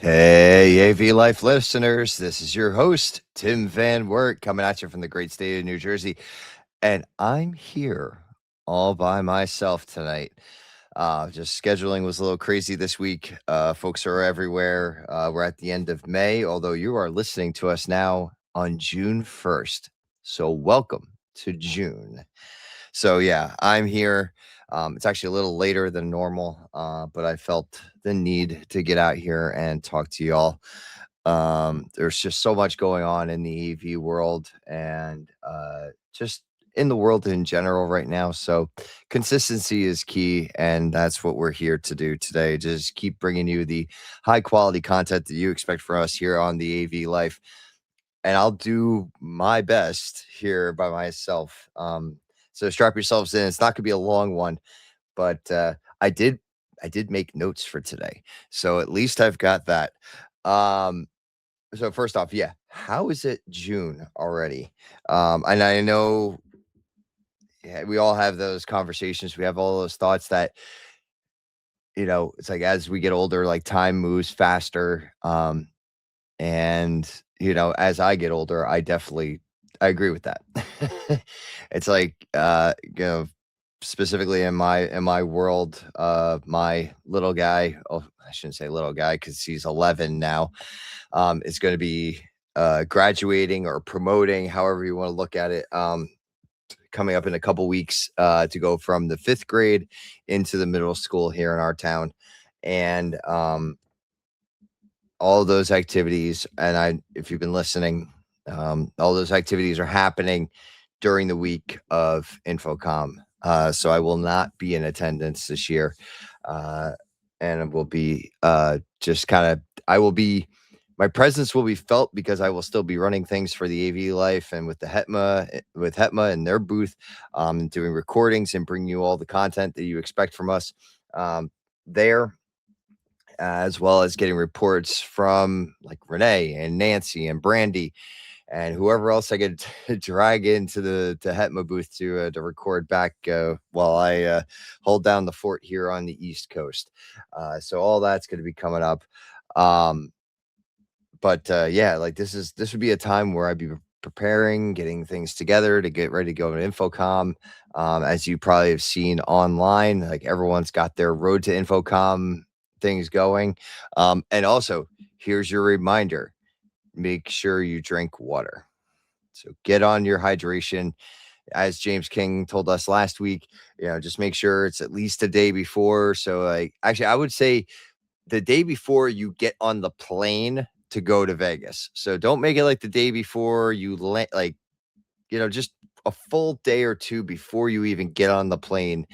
Hey, AV Life listeners, this is your host, Tim Van Woeart, coming at you from the great state of New Jersey. And I'm here all by myself tonight. Just scheduling was a little crazy this week. Folks are everywhere. We're at the end of May, although you are listening to us now on June 1st. So, welcome to June. So yeah, I'm here. It's actually a little later than normal, but I felt the need to get out here and talk to y'all. There's just so much going on in the EV world and just in the world in general right now. So consistency is key, and that's what we're here to do today. Just keep bringing you the high quality content that you expect from us here on the AV Life, and I'll do my best here by myself. So strap yourselves in. It's not gonna be a long one, but I did make notes for today, so at least I've got that. Um, so first off, yeah, how is it June already? And I know, yeah, we all have those conversations. We have all those thoughts that it's like as we get older, like time moves faster. And, as I get older, I agree with that. It's like, specifically in my world, my little guy, oh, I shouldn't say little guy because he's 11 now, is gonna be, graduating or promoting, however you wanna look at it, coming up in a couple weeks, to go from the 5th grade into the middle school here in our town. And, all those activities, and if you've been listening, all those activities are happening during the week of InfoComm. So I will not be in attendance this year. Uh, and it will be just kind of, my presence will be felt because I will still be running things for the AV Life and with the HETMA and their booth, doing recordings and bringing you all the content that you expect from us there, as well as getting reports from like Renee and Nancy and Brandy and whoever else I could drag into the to HETMA booth to record back while I hold down the fort here on the East Coast. So all that's going to be coming up. Um, but yeah, like this would be a time where I'd be preparing, getting things together to get ready to go to InfoComm. As you probably have seen online, like everyone's got their road to InfoComm things going. And also, here's your reminder: make sure you drink water. So get on your hydration. As James King told us last week, just make sure it's at least a day before. So, like, actually, I would say the day before you get on the plane to go to Vegas. So don't make it like the day before you like, just a full day or two before you even get on the plane.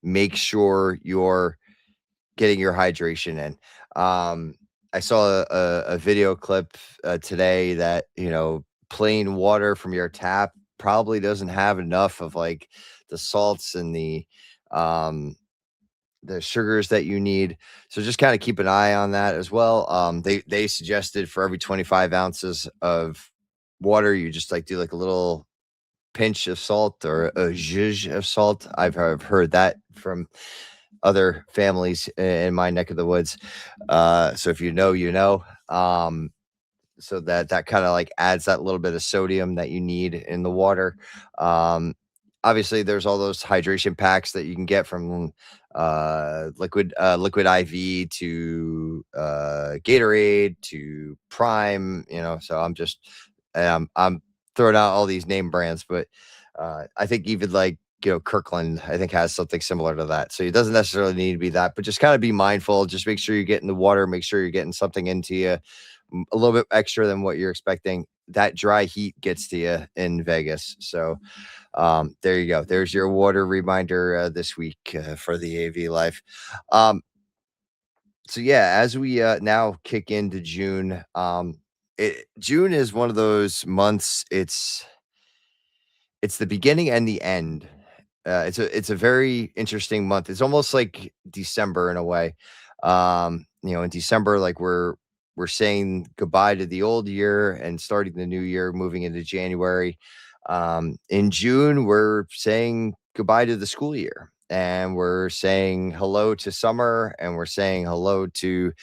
Make sure you're getting your hydration in. I saw a video clip today that, plain water from your tap probably doesn't have enough of like the salts and the sugars that you need. So just kind of keep an eye on that as well. They suggested for every 25 ounces of water, you just like do like a little pinch of salt or a zhuzh of salt. I've heard that from other families in my neck of the woods. So if you know, you know. So that kind of like adds that little bit of sodium that you need in the water. Um, Obviously, there's all those hydration packs that you can get from liquid IV to Gatorade to Prime. So I'm throwing out all these name brands, but I think even like Kirkland, I think has something similar to that. So it doesn't necessarily need to be that, but just kind of be mindful. Just make sure you're getting the water. Make sure you're getting something into you a little bit extra than what you're expecting. That dry heat gets to you in Vegas. So there you go. There's your water reminder this week for the AV Life. Um, so yeah, as we now kick into June, June is one of those months. It's the beginning and the end. It's a very interesting month. It's almost like December in a way. In December, like we're saying goodbye to the old year and starting the new year, moving into January. In June, we're saying goodbye to the school year, and we're saying hello to summer, and we're saying hello to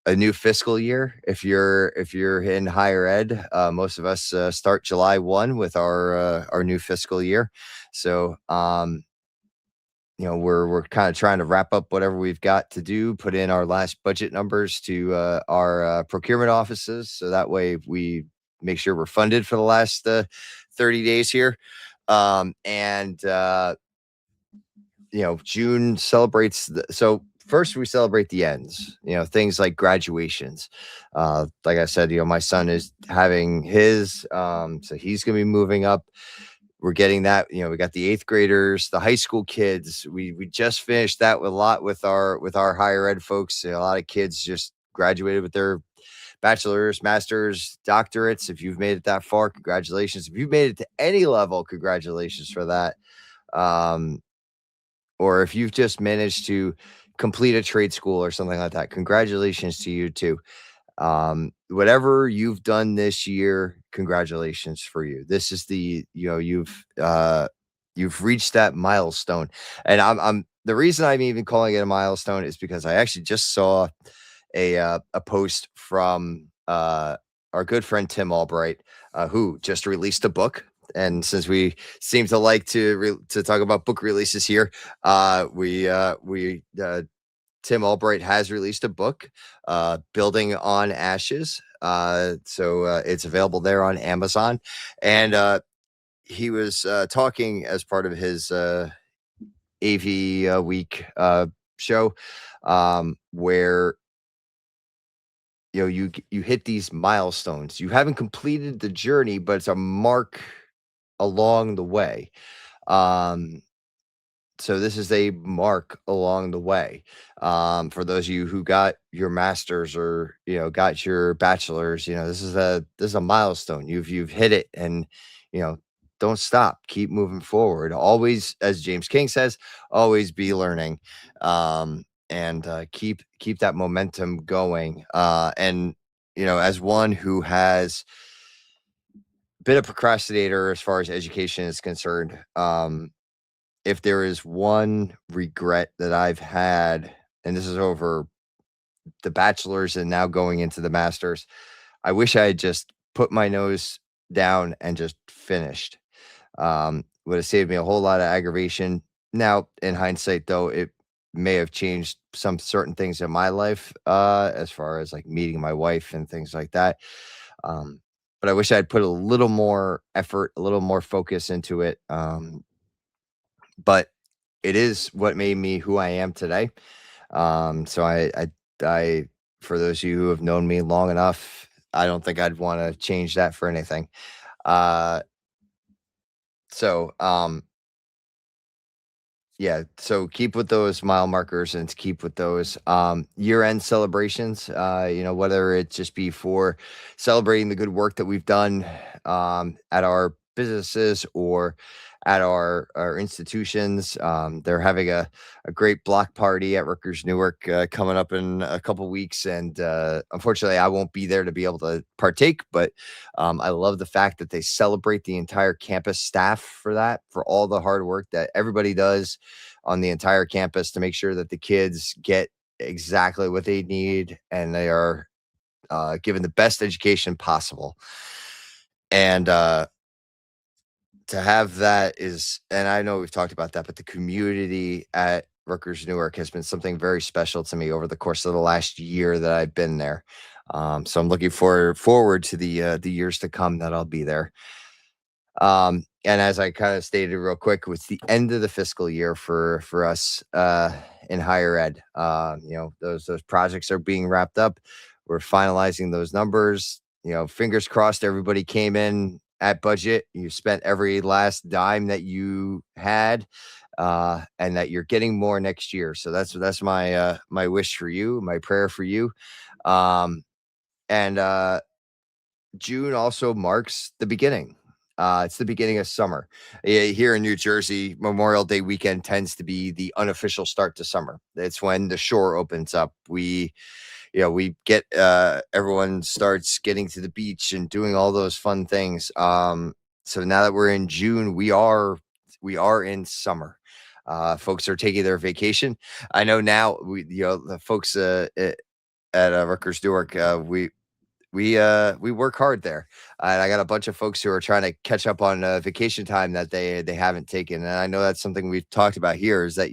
a new fiscal year. If you're in higher ed, most of us start July 1 with our new fiscal year. So we're kind of trying to wrap up whatever we've got to do, put in our last budget numbers to our procurement offices, so that way we make sure we're funded for the last 30 days here. And June celebrates so first we celebrate the ends, things like graduations. Like I said, my son is having his, so he's going to be moving up. We're getting that, we got the eighth graders, the high school kids. We just finished that with a lot with our higher ed folks. A lot of kids just graduated with their bachelor's, master's, doctorates. If you've made it that far, congratulations. If you've made it to any level, congratulations for that. Um, or if you've just managed to complete a trade school or something like that, congratulations to you too. Whatever you've done this year, congratulations for you. This is you've reached that milestone. And I'm the reason I'm even calling it a milestone is because I actually just saw a post from our good friend Tim Albright, who just released a book. And since we seem to like to talk about book releases here, we Tim Albright has released a book, Building on Ashes. So it's available there on Amazon. And he was talking as part of his AV week show, where you hit these milestones. You haven't completed the journey, but it's a mark along the way. Um, so this is a mark along the way. For those of you who got your masters or got your bachelors, this is a milestone. You've hit it, and you know don't stop. Keep moving forward. Always, as James King says, always be learning, and keep that momentum going. And as one who has been a procrastinator as far as education is concerned, if there is one regret that I've had, and this is over the bachelor's and now going into the master's, I wish I had just put my nose down and just finished. Would have saved me a whole lot of aggravation. Now, in hindsight, though, it may have changed some certain things in my life, as far as like meeting my wife and things like that. Um, but I wish I had put a little more effort, a little more focus into it. But it is what made me who I am today. So I, for those of you who have known me long enough, I don't think I'd want to change that for anything. Uh, so yeah, so keep with those mile markers and keep with those year-end celebrations. Whether it just be for celebrating the good work that we've done at our businesses or at our institutions. They're having a great block party at Rutgers Newark coming up in a couple weeks, and unfortunately, I won't be there to be able to partake. But I love the fact that they celebrate the entire campus staff for that, for all the hard work that everybody does on the entire campus to make sure that the kids get exactly what they need and they are given the best education possible. And to have that is, and I know we've talked about that, but the community at Rutgers Newark has been something very special to me over the course of the last year that I've been there. So I'm looking forward to the years to come that I'll be there. And as I kind of stated real quick, it's the end of the fiscal year for us in higher ed. Those projects are being wrapped up. We're finalizing those numbers. Fingers crossed, everybody came in at budget. You spent every last dime that you had, and that you're getting more next year. So that's my wish for you, my prayer for you. And June also marks the beginning. It's the beginning of summer. Here in New Jersey, Memorial Day weekend tends to be the unofficial start to summer. It's when the shore opens up. We get everyone starts getting to the beach and doing all those fun things. So now that we're in June, we are in summer. Folks are taking their vacation. I know now the folks at Rutgers Newark, we work hard there, and I got a bunch of folks who are trying to catch up on vacation time that they haven't taken, and I know that's something we've talked about here is that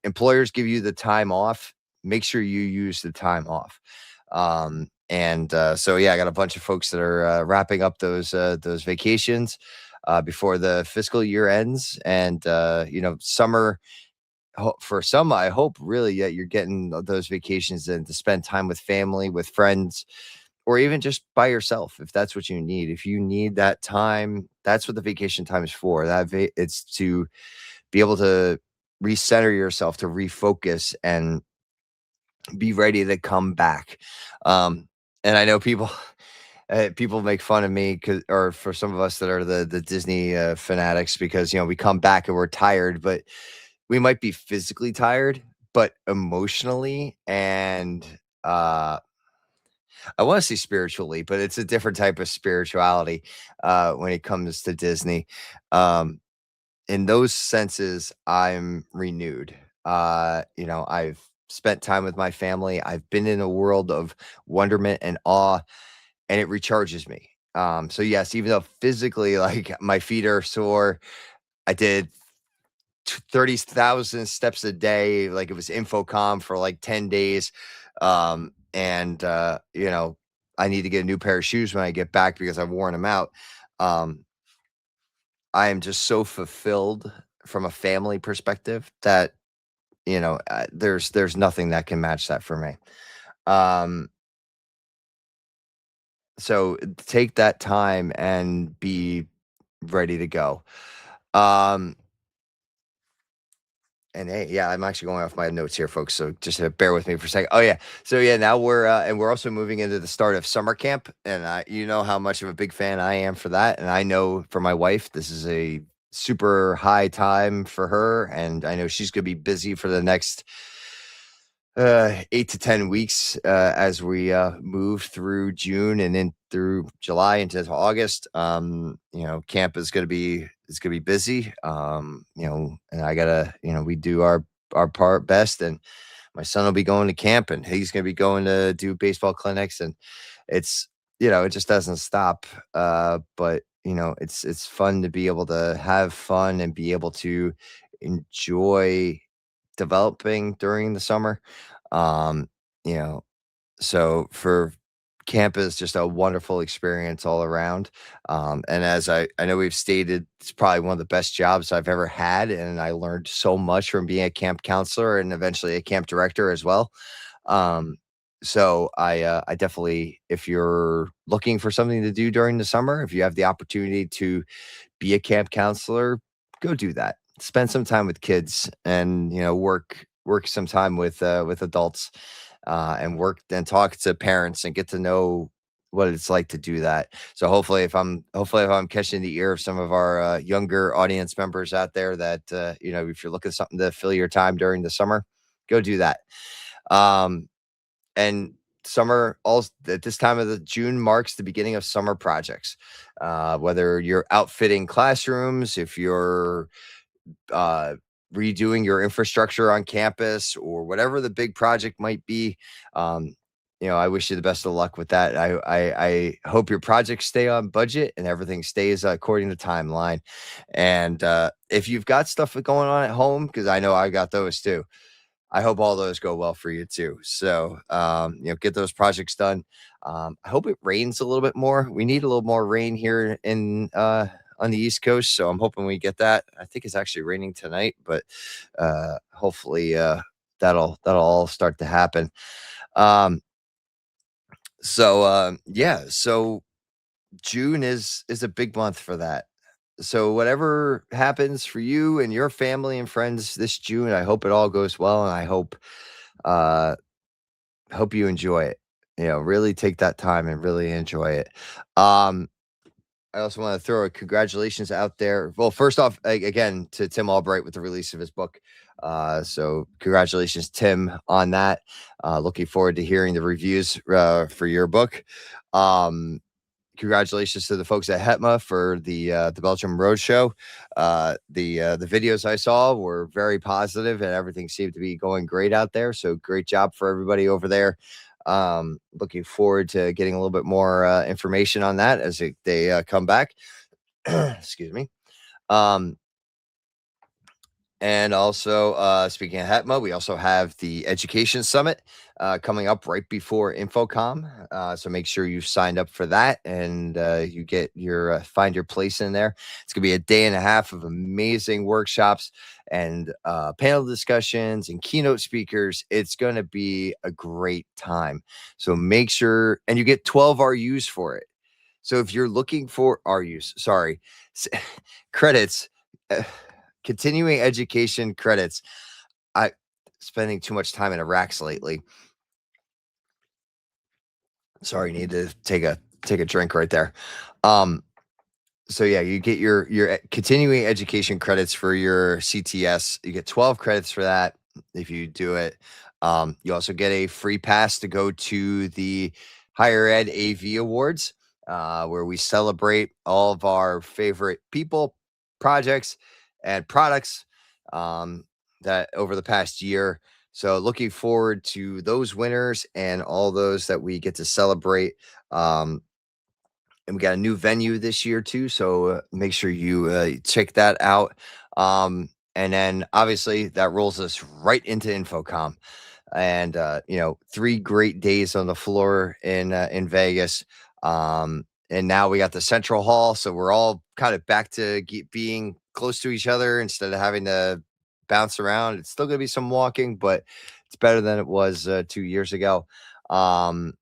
employers give you the time off, make sure you use the time off. So yeah, I got a bunch of folks that are wrapping up those vacations before the fiscal year ends, and summer for some, I hope really that you're getting those vacations and to spend time with family, with friends, or even just by yourself if that's what you need. If you need that time, that's what the vacation time is for. It's to be able to recenter yourself, to refocus and be ready to come back. And I know people people make fun of me or for some of us that are the Disney fanatics because we come back and we're tired, but we might be physically tired, but emotionally and I want to say spiritually, but it's a different type of spirituality when it comes to Disney. Um, in those senses, I'm renewed. I've spent time with my family. I've been in a world of wonderment and awe, and it recharges me. So yes, even though physically, like my feet are sore, I did 30,000 steps a day. Like it was InfoComm for like 10 days. I need to get a new pair of shoes when I get back because I've worn them out. Um, I am just so fulfilled from a family perspective that there's nothing that can match that for me. Um, so take that time and be ready to go. Um, And hey, yeah, I'm actually going off my notes here, folks. So just bear with me for a second. Oh yeah, so yeah, now we're also moving into the start of summer camp, and you know how much of a big fan I am for that, and I know for my wife, this is a super high time for her, and I know she's gonna be busy for the next 8 to 10 weeks as we move through June and in through July into August. Camp is gonna be busy. And I gotta, we do our part best, and my son will be going to camp, and he's gonna be going to do baseball clinics, and it's it just doesn't stop. But it's fun to be able to have fun and be able to enjoy developing during the summer. Um, you know, so for camp is just a wonderful experience all around. And as I know we've stated, it's probably one of the best jobs I've ever had. And I learned so much from being a camp counselor and eventually a camp director as well. Um, I definitely, if you're looking for something to do during the summer, if you have the opportunity to be a camp counselor, go do that. Spend some time with kids and, work some time with adults, and work and talk to parents and get to know what it's like to do that. So hopefully if I'm catching the ear of some of our younger audience members out there that if you're looking for something to fill your time during the summer, go do that. Um, and summer all at this time of the June marks the beginning of summer projects. Whether you're outfitting classrooms, if you're uh, redoing your infrastructure on campus, or whatever the big project might be, um, I wish you the best of luck with that. I hope your projects stay on budget and everything stays according to timeline. And if you've got stuff going on at home, because I know I got those too, I hope all those go well for you too. So, get those projects done. I hope it rains a little bit more. We need a little more rain here on the East Coast, so I'm hoping we get that. I think it's actually raining tonight, but hopefully that'll all start to happen. Um, so June is a big month for that. So whatever happens for you and your family and friends this June, I hope it all goes well, and I uh hope you enjoy it. Really take that time and really enjoy it. Um, I also want to throw a congratulations out there. Well, first off, again to Tim Albright with the release of his book. So congratulations, Tim, on that. Looking forward to hearing the reviews for your book. Um, congratulations to the folks at HETMA for the Belgium Roadshow. The videos I saw were very positive, and everything seemed to be going great out there. So great job for everybody over there. Looking forward to getting a little bit more information on that as they come back. Excuse me. And also, speaking of HETMA, we also have the Education Summit coming up right before InfoComm. So make sure you've signed up for that and you get your find your place in there. It's going to be a day and a half of amazing workshops and panel discussions and keynote speakers. It's going to be a great time. So make sure, and you get 12 RUs for it. So if you're looking for RUs, sorry, credits. Continuing education credits. I spending too much time in Iraq lately. Sorry, need to take a drink right there. So yeah, you get your continuing education credits for your CTS. You get 12 credits for that if you do it. You also get a free pass to go to the Higher Ed AV Awards, where we celebrate all of our favorite people, projects, and products that over the past year. So looking forward to those winners and all those that we get to celebrate. And we got a new venue this year too, so make sure you check that out. And then obviously that rolls us right into InfoComm, and 3 great days on the floor in Vegas. And now we got the central hall, so we're all kind of back to being close to each other instead of having to bounce around. It's still gonna be some walking, but it's better than it was 2 years ago. So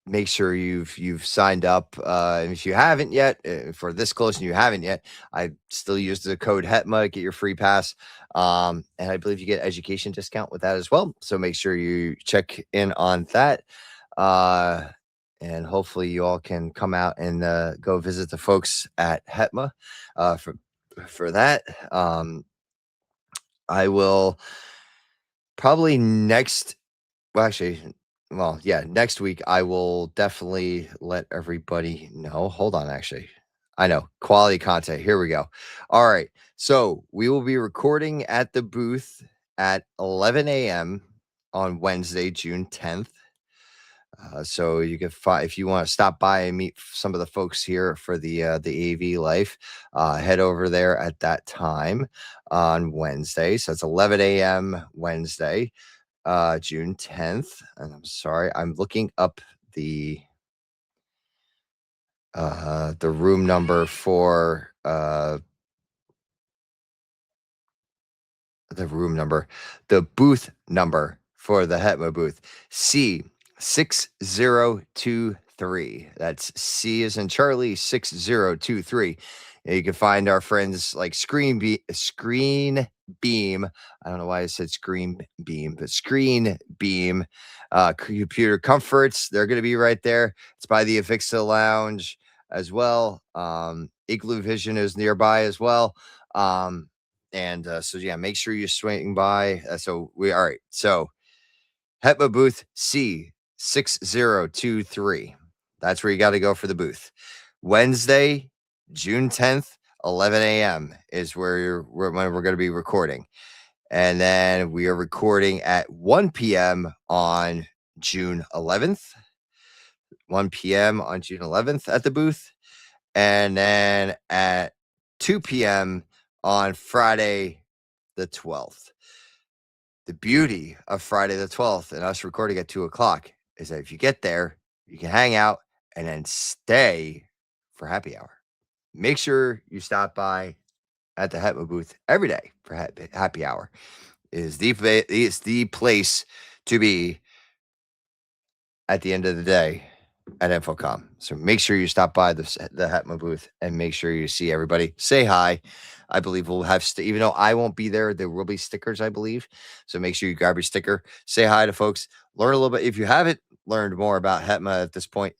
make sure you've signed up. And if you haven't yet, for this close and you haven't yet, I still use the code HETMA, get your free pass. And I believe you get education discount with that as well. So make sure you check in on that. And hopefully you all can come out and go visit the folks at HETMA for that. I will probably next next week I will definitely let everybody know. Hold on, actually. I know. Quality content. Here we go. All right. So we will be recording at the booth at 11 a.m. on Wednesday, June 10th. So you can if you want to stop by and meet some of the folks here for the AV Life, head over there at that time on Wednesday. So it's 11 a.m. Wednesday. June 10th. And I'm sorry, I'm looking up the room number for the booth number for the HETMA booth, C6023. That's C as in Charlie, 6023. And you can find our friends like Screen Beam. I don't know why I said Screen Beam, but Screen Beam, Computer Comforts. They're going to be right there. It's by the Avixa Lounge as well. Igloo Vision is nearby as well. And so yeah, make sure you're swinging by. All right. So HETMA booth C6023. That's where you got to go for the booth. Wednesday, June 10th, 11 a.m. is when we're going to be recording. And then we are recording at 1 p.m. on June 11th. 1 p.m. on June 11th at the booth. And then at 2 p.m. on Friday the 12th. The beauty of Friday the 12th and us recording at 2 o'clock is that if you get there, you can hang out and then stay for happy hour. Make sure you stop by at the HETMA booth every day for happy hour. It's the place to be at the end of the day at InfoComm. So make sure you stop by the HETMA booth and make sure you see everybody. Say hi. I believe we'll have, even though I won't be there, there will be stickers, I believe. So make sure you grab your sticker. Say hi to folks. Learn a little bit. If you haven't learned more about HETMA at this point,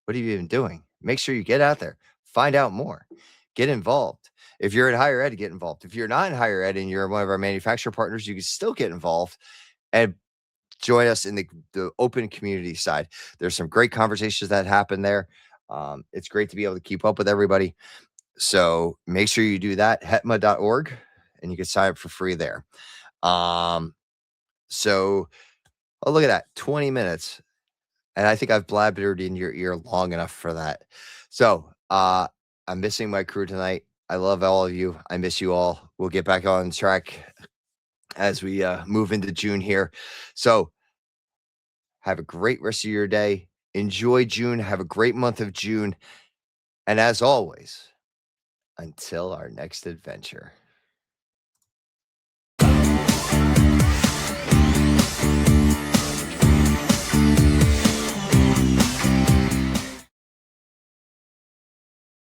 what are you even doing? Make sure you get out there. Find out more. Get involved. If you're in higher ed, get involved. If you're not in higher ed and you're one of our manufacturer partners, you can still get involved and join us in the open community side. There's some great conversations that happen there. It's great to be able to keep up with everybody. So make sure you do that, hetma.org, and you can sign up for free there. So, oh, look at that, 20 minutes. And I think I've blabbered in your ear long enough for that. So, I'm missing my crew tonight. I love all of you. I miss you all. We'll get back on track as we move into June here. So, have a great rest of your day. Enjoy June. Have a great month of June. And as always, until our next adventure.